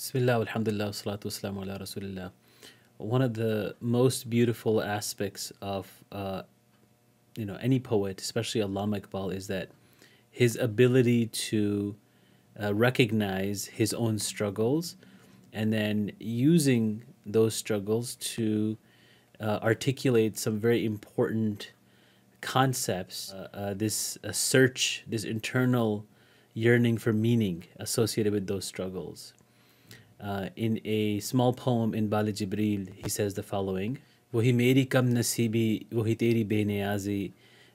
Bismillah, alhamdulillah, salatu wassalamu ala rasulillah. One of the most beautiful aspects of any poet, especially Allama Iqbal, is that his ability to recognize his own struggles and then using those struggles to articulate some very important concepts, this search, this internal yearning for meaning associated with those struggles. In a small poem in Bali Jibreel, he says the following: "Wahi meri kam nasibi, wahi teri be-niyazi,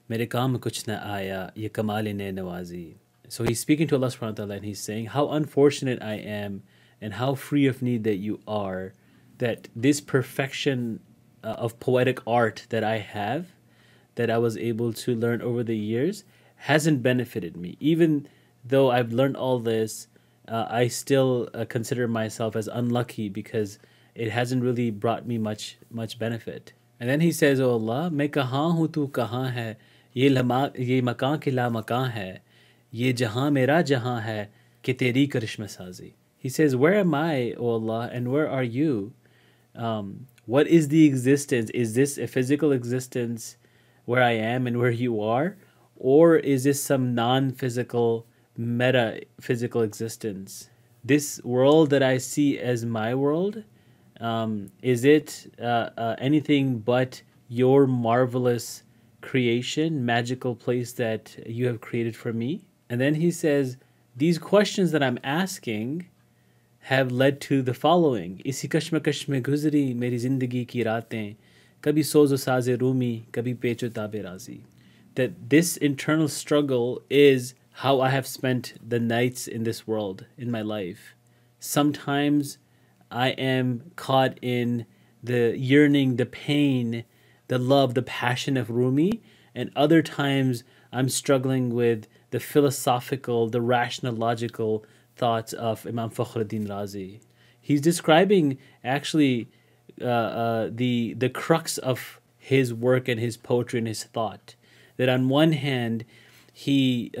mere kaam kuch na aaya, ye kamal-e nawazi." So he's speaking to Allah subhanahu wa ta'ala and he's saying, how unfortunate I am and how free of need that you are, that this perfection of poetic art that I have, that I was able to learn over the years, hasn't benefited me. Even though I've learned all this, I still consider myself as unlucky because it hasn't really brought me much benefit. And then he says, "Oh Allah, मैं कहाँ हूँ तू कहाँ है, ये मकान के ला मकान है, ये जहाँ मेरा जहाँ है कि तेरी करिश्मा साजी." He says, where am I, O Allah, and where are you? What is the existence? Is this a physical existence where I am and where you are? Or is this some non-physical, meta-physical existence? This world that I see as my world, is it anything but your marvelous creation, magical place that you have created for me? And then he says, these questions that I'm asking have led to the following: इसी कशमकश में गुजरी मेरी जिंदगी की रातें, कभी सोज़ो साज़े रूमी, कभी पेचो ताबे राज़ी. That this internal struggle is how I have spent the nights in this world, in my life. Sometimes I am caught in the yearning, the pain, the love, the passion of Rumi, and other times I'm struggling with the philosophical, the rational, logical thoughts of Imam Fakhruddin Razi. He's describing actually the crux of his work and his poetry and his thought. That on one hand, he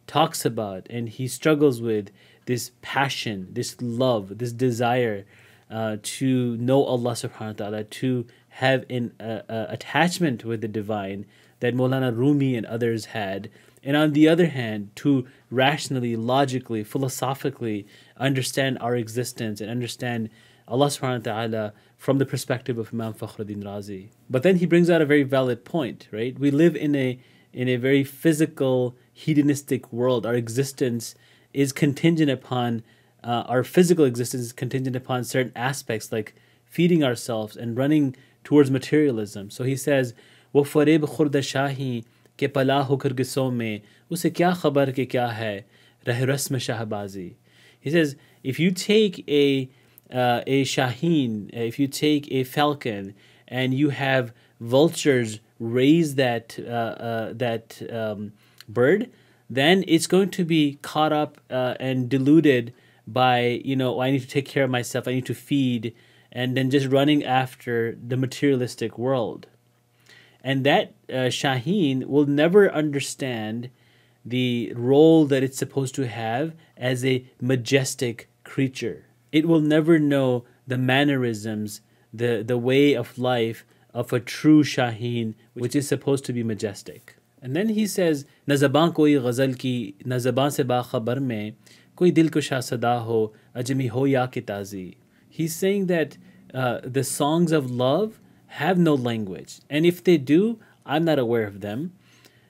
talks about and he struggles with this passion, this love, this desire to know Allah subhanahu wa ta'ala, to have an attachment with the divine that Maulana Rumi and others had. And on the other hand, to rationally, logically, philosophically understand our existence and understand Allah subhanahu wa ta'ala from the perspective of Imam Fakhruddin Razi. But then he brings out a very valid point, right? We live in a very physical, hedonistic world. Our existence is contingent upon, our physical existence is contingent upon certain aspects like feeding ourselves and running towards materialism. So he says, वो फरेब खुर्द शाही के पला होकर गिसों में उसे क्या खबर के क्या है रह रस्म शाहबाजी. He says, if you take a shaheen, if you take a falcon and you have vultures raise that bird, then it's going to be caught up and deluded by, I need to take care of myself, I need to feed, and then just running after the materialistic world. And that shaheen will never understand the role that it's supposed to have as a majestic creature. It will never know the mannerisms, the way of life of a true shaheen, which is supposed to be majestic. And then he says, "Na zaban koi ghazal ki, na zaban se ba khabar mein, koi dilkusha sada ho, ajmi ho ya ki tazi." He's saying that the songs of love have no language, and if they do, I'm not aware of them.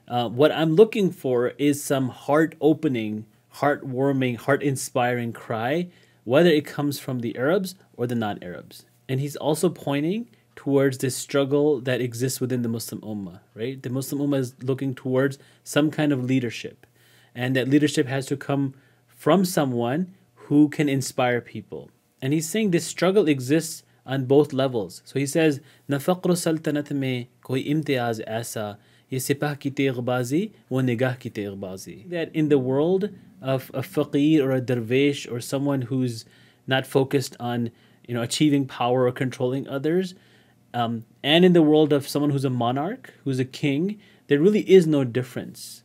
What I'm looking for is some heart-opening, heart-warming, heart-inspiring cry, whether it comes from the Arabs or the non-Arabs. And he's also pointing towards this struggle that exists within the Muslim Ummah, right? The Muslim Ummah is looking towards some kind of leadership, and that leadership has to come from someone who can inspire people. And he's saying this struggle exists on both levels. So he says, "Na faqr saltanat mein koi imtiyaz aisa, ye sipah ki teghbazi, wo nigah ki teghbazi." That in the world of a faqir or a dervish or someone who's not focused on achieving power or controlling others, and in the world of someone who's a monarch, who's a king, there really is no difference.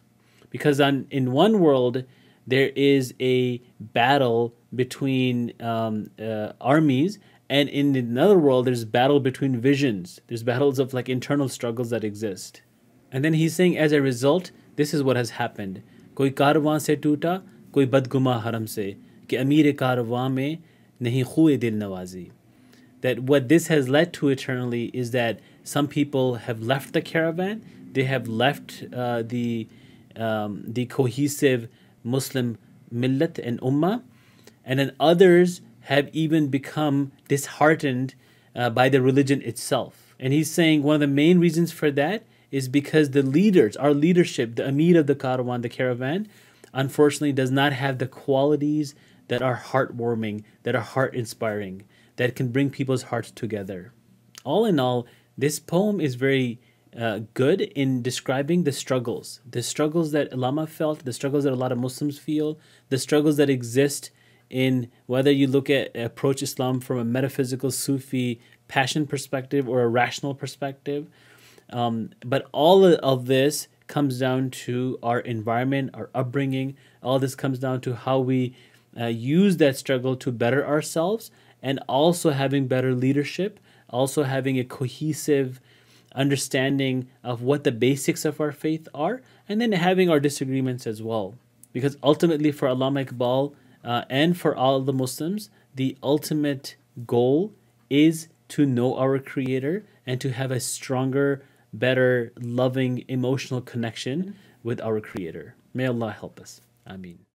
Because in one world, there is a battle between armies, and in another world there's battle between visions. There's battles of like internal struggles that exist. And then he's saying, as a result, this is what has happened. कोई कारवां से टूटा, कोई बदगुमा हरम से, कि अमीर कारवां में नहीं खुए दिल नवाजी. That what this has led to eternally is that some people have left the caravan, they have left the cohesive Muslim millat and ummah, and then others have even become disheartened by the religion itself. And he's saying one of the main reasons for that is because the leaders, our leadership, the Amir of the caravan, unfortunately does not have the qualities that are heartwarming, that are heart-inspiring, that can bring people's hearts together. All in all, this poem is very good in describing the struggles that Allama felt, the struggles that a lot of Muslims feel, the struggles that exist in whether you approach Islam from a metaphysical Sufi passion perspective or a rational perspective. But all of this comes down to our environment, our upbringing. All this comes down to how we use that struggle to better ourselves, and also having better leadership, also having a cohesive understanding of what the basics of our faith are, and then having our disagreements as well. Because ultimately for Allama Iqbal and for all the Muslims, the ultimate goal is to know our Creator and to have a stronger, better, loving, emotional connection with our Creator. May Allah help us. Ameen.